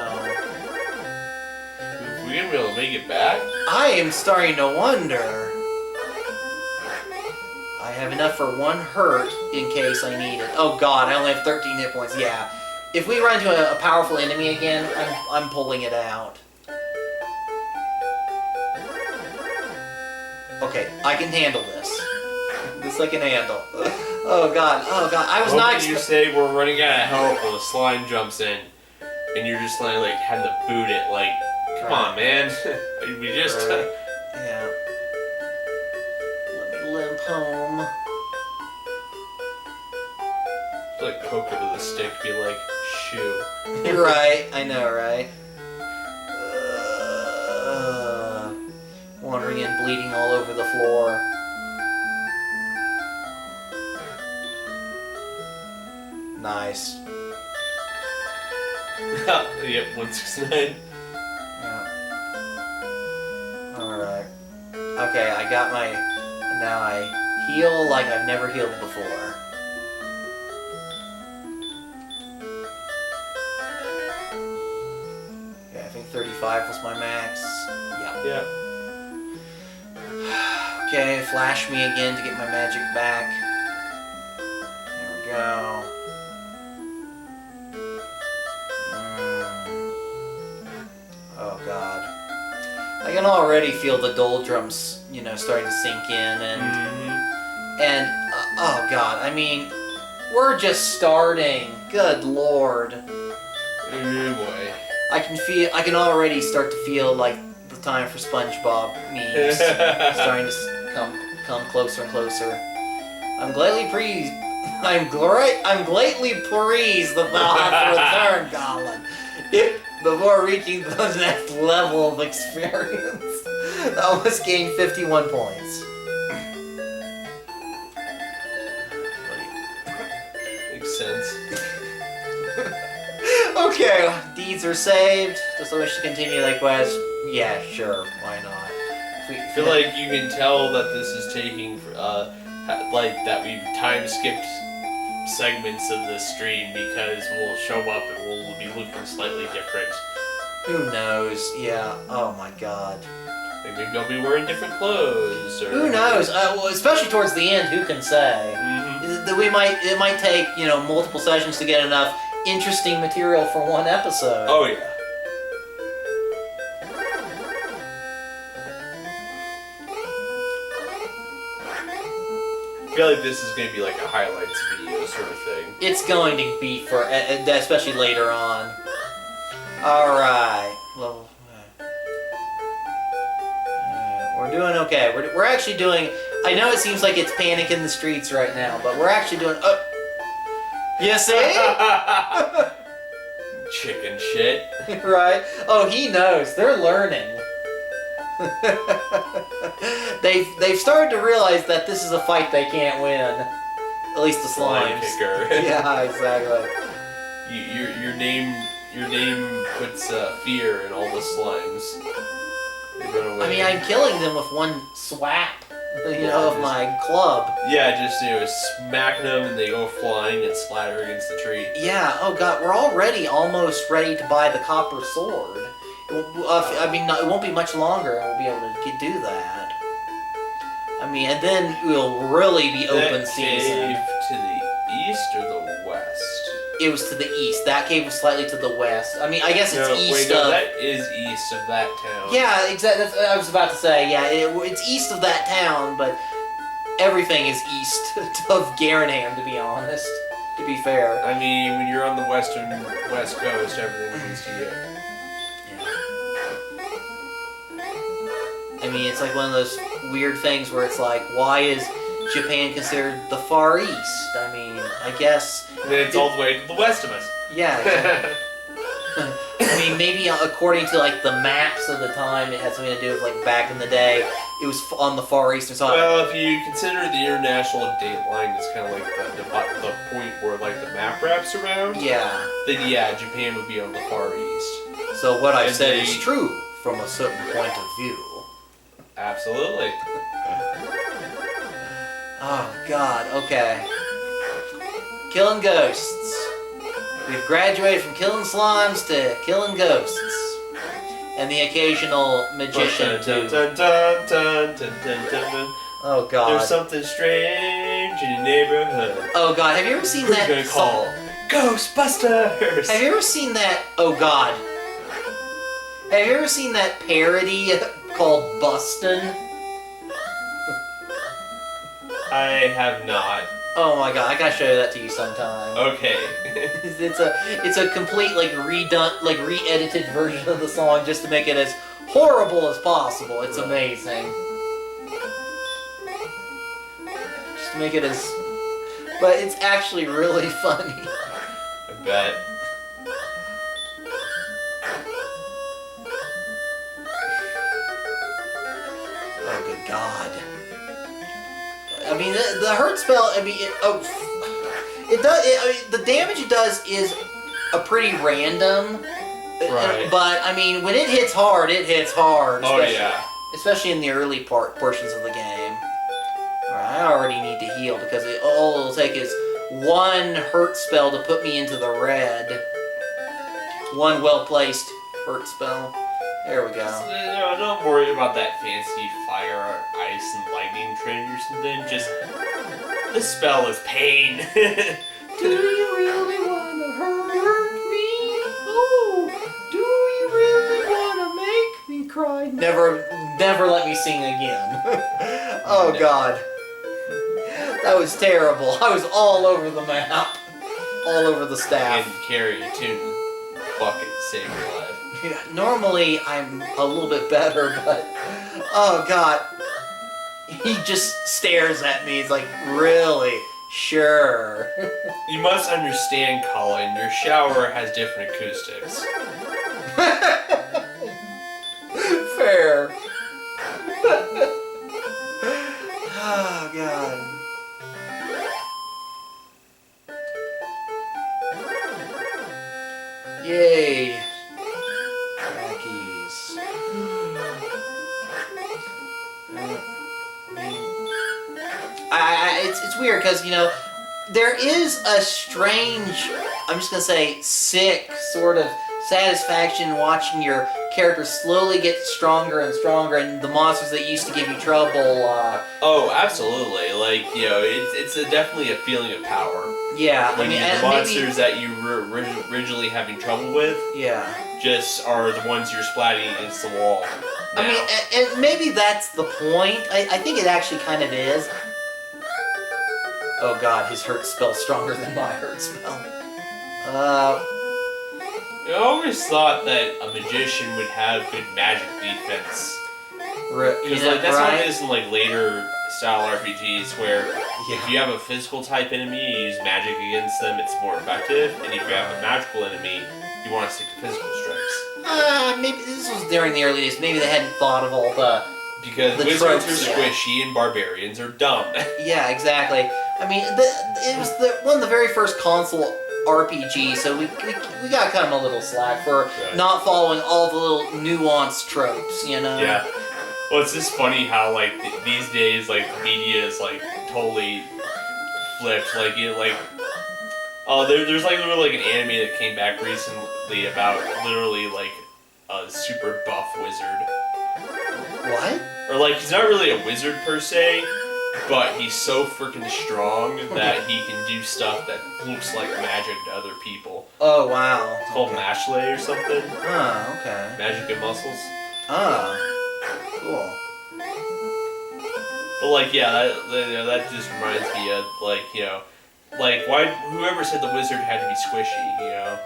We're gonna be able to make it back? I am starting to wonder. I have enough for 1 hurt in case I need it. Oh god, I only have 13 hit points. Yeah. If we run into a powerful enemy again, I'm pulling it out. Okay, I can handle this. This I can handle. Oh god, I was not you say we're running out of help while the slime jumps in, and you're just like having to boot it, like, come on, man. We just... Yeah. Let me limp home. Like poke it with a stick, be like, shoo. You're right, I know, right? Wandering in, bleeding all over the floor. Nice. Yep, 169. Okay, I got my... Now I heal like I've never healed before. Okay, I think 35 was my max. Yep. Yeah. Okay, flash me again to get my magic back. There we go. Oh god. I can already feel the doldrums, you know, starting to sink in, and oh god, I mean, we're just starting. Good lord. Oh boy. I can already start to feel like the time for SpongeBob memes starting to come closer and closer. I'm greatly pleased that thou hast returned, Collin. Before reaching the next level of experience, I must gain 51 points. Makes sense. Okay, deeds are saved. Does I wish to continue that quest? Yeah, sure, why not? I feel like you can tell that this is taking, like, that we've time skipped segments of the stream because we'll show up and we'll be looking slightly different. Who knows? Yeah, oh my god. Like maybe I'll be wearing different clothes, or... Who knows? Well, especially towards the end, who can say? It might take, you know, multiple sessions to get enough interesting material for one episode. Oh yeah. I feel like this is going to be like a highlights video sort of thing. It's going to be for, especially later on. Alright. Well, we're doing okay. We're actually doing, I know it seems like it's panic in the streets right now, but we're actually doing, you see? Chicken shit. Right? Oh, he knows. They're learning. They've started to realize that this is a fight they can't win. At least the slimes. Picker. Yeah, exactly. Your name puts fear in all the slimes. They run away. I mean, I'm killing them with one swap, of my club. Yeah, just smacking them and they go flying and splatter against the tree. Yeah. Oh god, we're already almost ready to buy the copper sword. It won't be much longer, and we'll be able to do that. I mean, and then we'll really be open season. Cave to the east or the west? It was to the east. That cave was slightly to the west. I mean, I guess it's east of... that is east of that town. Yeah, exactly. I was about to say, yeah, it's east of that town, but everything is east of Garinham, to be honest. To be fair. I mean, when you're on the west coast, everything's east of you. I mean, it's like one of those weird things where it's like, why is Japan considered the Far East? I mean, I guess... And then it's all the way to the west of us. Yeah, exactly. I mean, maybe according to, like, the maps of the time, it had something to do with, like, back in the day, it was on the Far Eastern side. Well, if you consider the international date line is kind of like the point where, like, the map wraps around, yeah. Then, yeah, Japan would be on the Far East. So what I've said is true from a certain point of view. Absolutely. Oh, God, okay. Killing ghosts. We've graduated from killing slimes to killing ghosts. And the occasional magician, too. Oh, God. There's something strange in your neighborhood. Oh, God, have you ever seen that Who's gonna call? Ghostbusters! Have you ever seen that... Oh, God. Have you ever seen that parody called Bustin? I have not. Oh my god, I gotta show that to you sometime. Okay. it's a complete re-edited version of the song just to make it as horrible as possible. It's amazing. Just to make it as... But it's actually really funny. I bet. Oh good god. I mean, the hurt spell, I mean, it does, the damage it does is a pretty random, right. But, I mean, when it hits hard, it hits hard. Oh, yeah. especially in the early portions of the game. Alright, I already need to heal because all it'll take is one hurt spell to put me into the red. One well-placed hurt spell. There we go. Don't worry about that fancy fire, ice, and lightning trend or something. Just, this spell is pain. Do you really want to hurt me? Oh, do you really want to make me cry? Never let me sing again. Oh, No. God. That was terrible. I was all over the map. All over the staff. And carry a tune bucket to save your life. Yeah, normally, I'm a little bit better, but... Oh, God. He just stares at me. He's like, really? Sure. You must understand, Collin, your shower has different acoustics. Fair. Oh, God. Yay. Trackies. It's weird because, you know, there is a strange, I'm just going to say, sick sort of satisfaction watching your character slowly get stronger and stronger, and the monsters that used to give you trouble. Oh, absolutely. Like, you know, it's definitely a feeling of power. Yeah, When I mean, the monsters that you were originally having trouble with yeah. just are the ones you're splatting against the wall. Now. I mean, and maybe that's the point. I think it actually kind of is. Oh God, his hurt spell's stronger than my hurt spell. I always thought that a magician would have good magic defense. Because like that's how it is in like later style RPGs where if you have a physical type enemy, you use magic against them, it's more effective. And if you have a magical enemy, you want to stick to physical strikes. Maybe this was during the early days. Maybe they hadn't thought of all the... Because the wizards tropes, are squishy and barbarians are dumb. Yeah, exactly. I mean, it was one of the very first console RPGs, so we got kind of a little slack for not following all the little nuanced tropes, you know? Yeah. Well, it's just funny how, like, these days, like, media is, like, totally flipped. Like, there's, like, literally, like, an anime that came back recently about literally, like, a super buff wizard. What? Or, like, he's not really a wizard per se, but he's so freaking strong that he can do stuff that looks like magic to other people. Oh, wow. It's called Mashley or something. Oh, okay. Magic and muscles. Oh, cool. But, like, yeah, that just reminds me of, like, you know, like, whoever said the wizard had to be squishy, you know?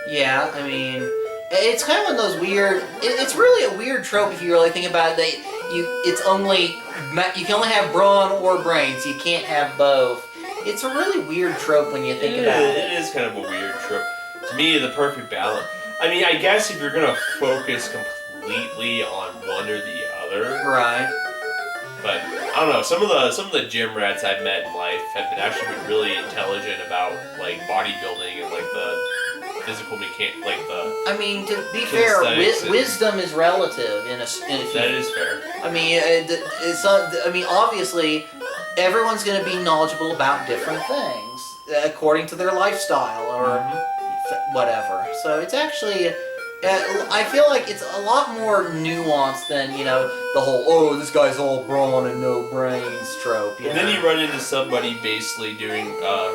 Yeah, I mean, it's kind of one of those weird... It's really a weird trope if you really think about it, that you can only have brawn or brains, you can't have both. It's a really weird trope when you think about it. It is kind of a weird trope. To me, the perfect balance... I mean, I guess if you're going to focus completely on one or the other... Right. But, I don't know, some of the gym rats I've met in life have been really intelligent about, like, bodybuilding and, like, the physical mechanic, like the... I mean, to be fair, wisdom is relative in a That is fair. I mean, obviously, everyone's going to be knowledgeable about different things according to their lifestyle or whatever. So it's actually... I feel like it's a lot more nuanced than, you know, the whole, oh, this guy's all brawn and no brains trope. And then you run into somebody basically doing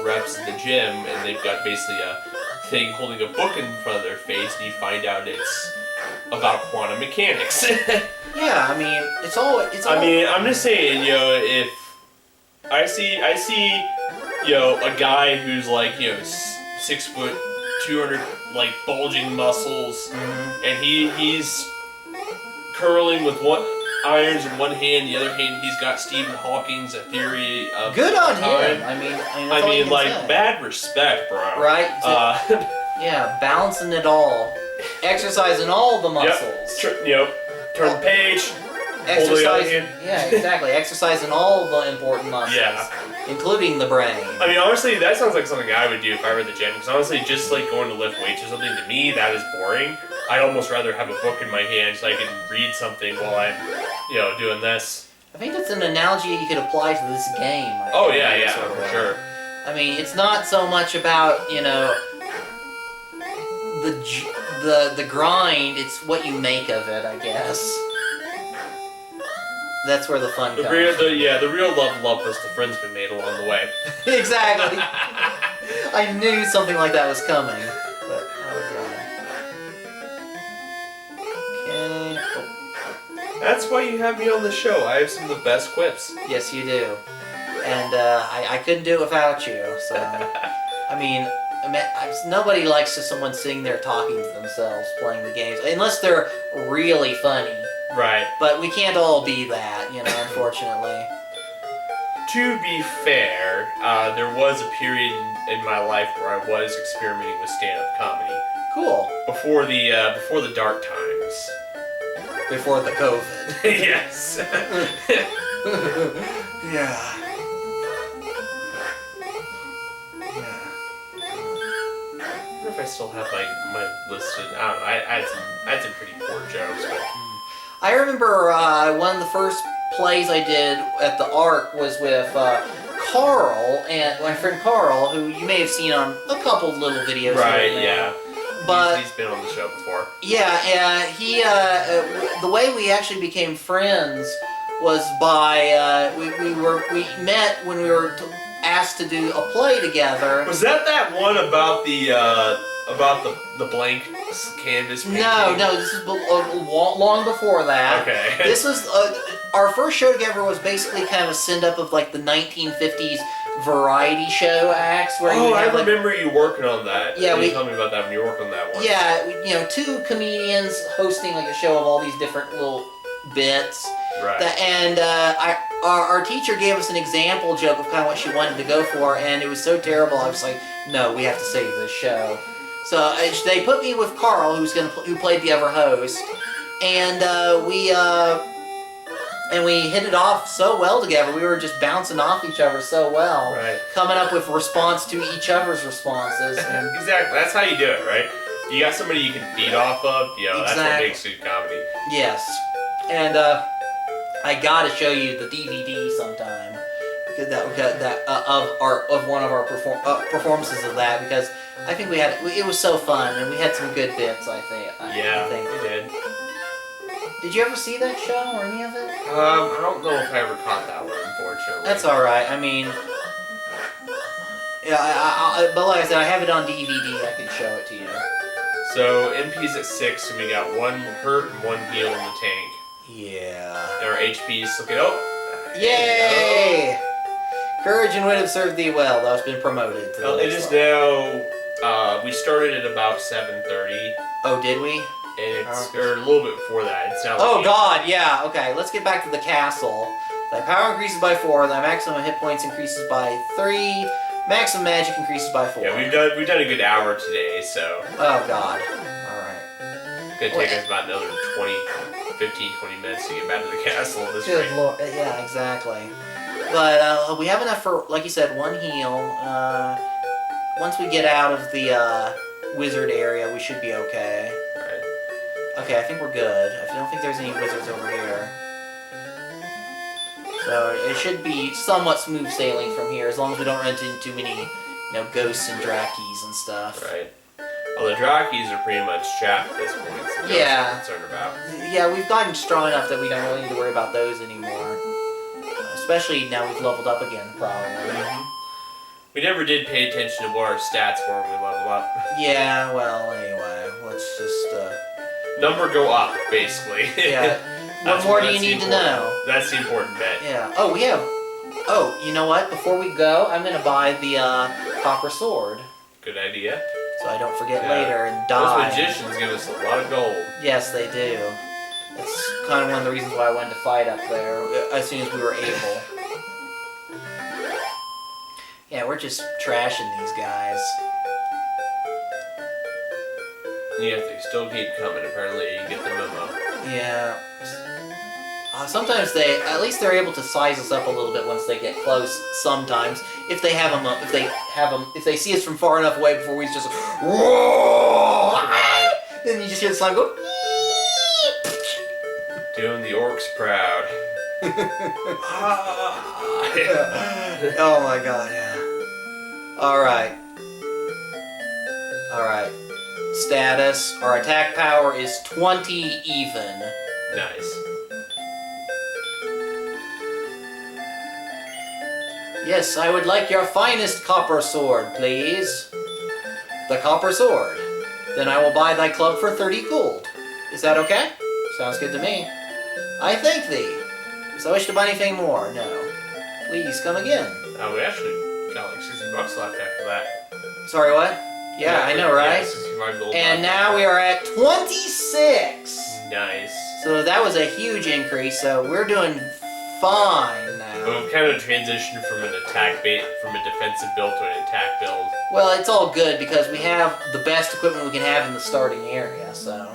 reps at the gym, and they've got basically a thing holding a book in front of their face, and you find out it's about quantum mechanics. Yeah, I mean, it's all... I mean, I'm just saying, you know, if I see, you know, a guy who's like, you know, 6 foot, 200, like, bulging muscles, and he's curling with irons in one hand, the other hand he's got Stephen Hawking's A Theory of Good on Time. him. I mean, like, mad respect, bro. Right? Yeah, balancing it all. Exercising all the muscles. Yep. You know, turn the page. Exercising. Yeah, exactly. Exercising all the important muscles. Yeah. Including the brain. I mean, honestly, that sounds like something I would do if I were at the gym. Because honestly, just like going to lift weights or something, to me, that is boring. I'd almost rather have a book in my hand so I can read something while I'm doing this. I think that's an analogy you could apply to this game. Oh yeah, for sure. I mean, it's not so much about the grind. It's what you make of it, I guess. That's where the fun comes. The real level up was the friends we made along the way. Exactly. I knew something like that was coming. But, oh god. Okay. Oh. That's why you have me on the show. I have some of the best quips. Yes, you do. And I couldn't do it without you. So, I mean, nobody likes just someone sitting there talking to themselves playing the games, unless they're really funny. Right. But we can't all be that, unfortunately. To be fair, there was a period in my life where I was experimenting with stand-up comedy. Cool. Before the dark times. Before the COVID. Yes. Yeah. I wonder if I still have my listed. I don't know. I had some pretty poor jokes. But... I remember one of the first plays I did at the Arc was with Carl, and my friend Carl, who you may have seen on a couple little videos. Right. Yeah. But he's been on the show before. Yeah. He. The way we actually became friends was by we met when we were asked to do a play together. Was that one about the blank canvas painting? No, this is long before that. Okay. This was our first show together was basically kind of a send-up of like the 1950s variety show acts. Where I remember you working on that. Yeah, you told me about that when you were working on that one. Yeah, two comedians hosting like a show of all these different little bits. Right. And our teacher gave us an example joke of kind of what she wanted to go for, and it was so terrible. I was like, no, we have to save this show. So they put me with Carl, who played the other host, and we hit it off so well together. We were just bouncing off each other so well, right. Coming up with response to each other's responses. And exactly, that's how you do it, right? You got somebody you can feed off of. Exactly. That's what makes good comedy. Yes, and I gotta show you the DVD sometime of one of our performances of that, because I think it was so fun, and we had some good bits. I think. We did. Did you ever see that show or any of it? I don't know if I ever caught that one, unfortunately. That's all right. I mean, yeah, but like I said, I have it on DVD. I can show it to you. So MP's at 6, and we got one hurt and one heal in the tank. Yeah. And our HP's looking. Oh. Yay! Courage and wit have served thee well. Thou hast been promoted to the It next is level. now. We started at about 7:30. Oh, did we? And it's or a little bit before that. It's now. Oh God, yeah. Okay, let's get back to the castle. Thy power increases by 4. Thy maximum hit points increases by 3. Maximum magic increases by 4. Yeah, we've done a good hour today, so. Oh God. All right. It's gonna take us about another 15-20 minutes to get back to the castle at this Good rate. Lord. Yeah, exactly. But we have enough for, like you said, one heal. Once we get out of the wizard area, we should be okay. Okay, I think we're good. I don't think there's any wizards over here. So it should be somewhat smooth sailing from here, as long as we don't run into too many, ghosts and Drakis and stuff. Right. Well, the Drakis are pretty much trapped at this point, so yeah. I'm concerned about. Yeah, we've gotten strong enough that we don't really need to worry about those anymore. Especially now we've leveled up again, probably. Mm-hmm. We never did pay attention to what our stats were when we leveled up. Yeah, well, anyway, let's just... Number go up, basically. Yeah. What more do you need to know? That's the important bit. Yeah. Oh, we have... Oh, you know what? Before we go, I'm going to buy the copper sword. Good idea. So I don't forget later and die. Those magicians give us a lot of gold. Yes, they do. That's kind of one of the reasons why I wanted to fight up there as soon as we were able. Yeah, we're just trashing these guys. Yeah, they still keep coming. Apparently, you get the memo. Yeah. Sometimes they're able to size us up a little bit once they get close. Sometimes, if they have them, if they see us from far enough away before we just, then you just hear the sound go. Doing the Orc's proud. Oh my god, yeah. Alright. Alright. Status. Our attack power is 20 even. Nice. Yes, I would like your finest copper sword, please. The copper sword. Then I will buy thy club for 30 gold. Is that okay? Sounds good to me. I thank thee. Does I wish to buy anything more? No. Please come again. Oh, we actually got like 60 bucks left after that. Sorry, what? Yeah, I know, right? Yeah, 65 gold And left. now we are at 26. Nice. So that was a huge increase. So we're doing fine now. We've kind of transitioned from a defensive build to an attack build. Well, it's all good because we have the best equipment we can have in the starting area. So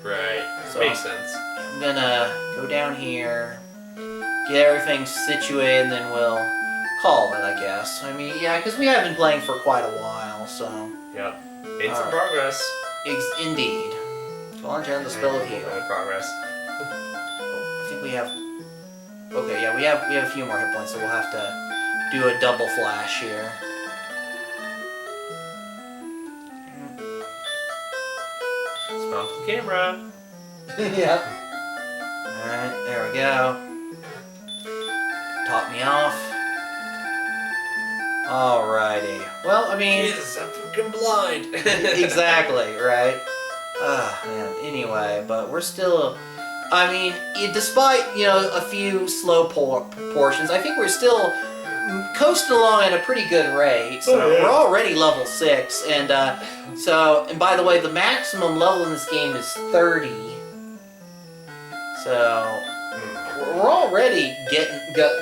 Right. So- Makes sense. I'm gonna go down here, get everything situated, and then we'll call it, I guess. I mean, yeah, because we have been playing for quite a while, so. Yep. Made some Alright. progress. Indeed. Collin and the spell of heal. Progress. I think we have. Okay, yeah, we have a few more hit points, so we'll have to do a double flash here. Smile to the camera. Yep. Alright, there we go. Top me off. Alrighty. Well, I mean... Jesus, I'm fucking blind. Exactly, right? Man, anyway, but we're still... I mean, despite, you know, a few slow portions, I think we're still coasting along at a pretty good rate. So Oh, yeah. we're already level 6, and and by the way, the maximum level in this game is 30. So we're already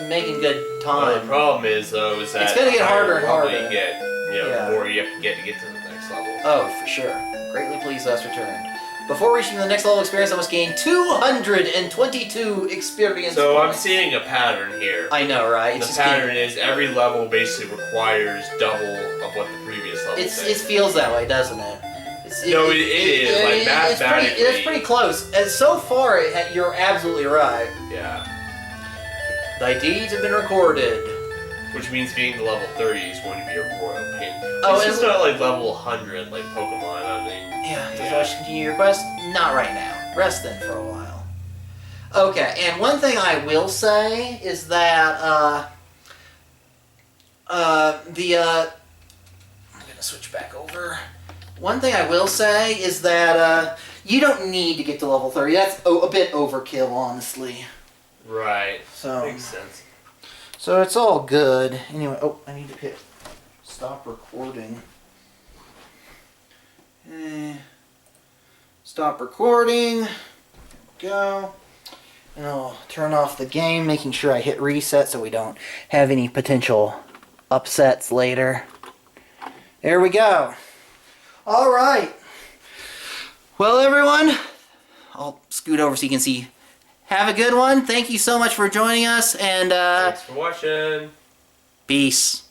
making good Well, the time. problem is, though, is that It's gonna get the harder and higher level harder. you get, you know, Yeah. the more you have to get to the next level. Oh, for sure. Greatly pleased thus returned. Before reaching the next level experience, I must gain 222 experience So I'm points. seeing a pattern here. I know, right? The pattern is every level basically requires double of what the previous level It did. feels that way, doesn't it? No, it is. Like, mathematically. It's pretty close. And so far, you're absolutely right. Yeah. Thy deeds have been recorded. Which means getting to level 30 is going to be a royal pain. Oh, This and- is not like level 100 like Pokemon, I mean. Yeah, does I wish to continue your quest? Not right now. Rest then for a while. Okay, and one thing I will say is that, I'm gonna switch back over. One thing I will say is that, you don't need to get to level 30. That's a bit overkill, honestly. Right. So, Makes sense. so it's all good. Anyway, oh, I need to hit stop recording. Stop recording. Go. And I'll turn off the game, making sure I hit reset so we don't have any potential upsets later. There we go. Alright. Well, everyone, I'll scoot over so you can see. Have a good one. Thank you so much for joining us, and Thanks for watching. peace.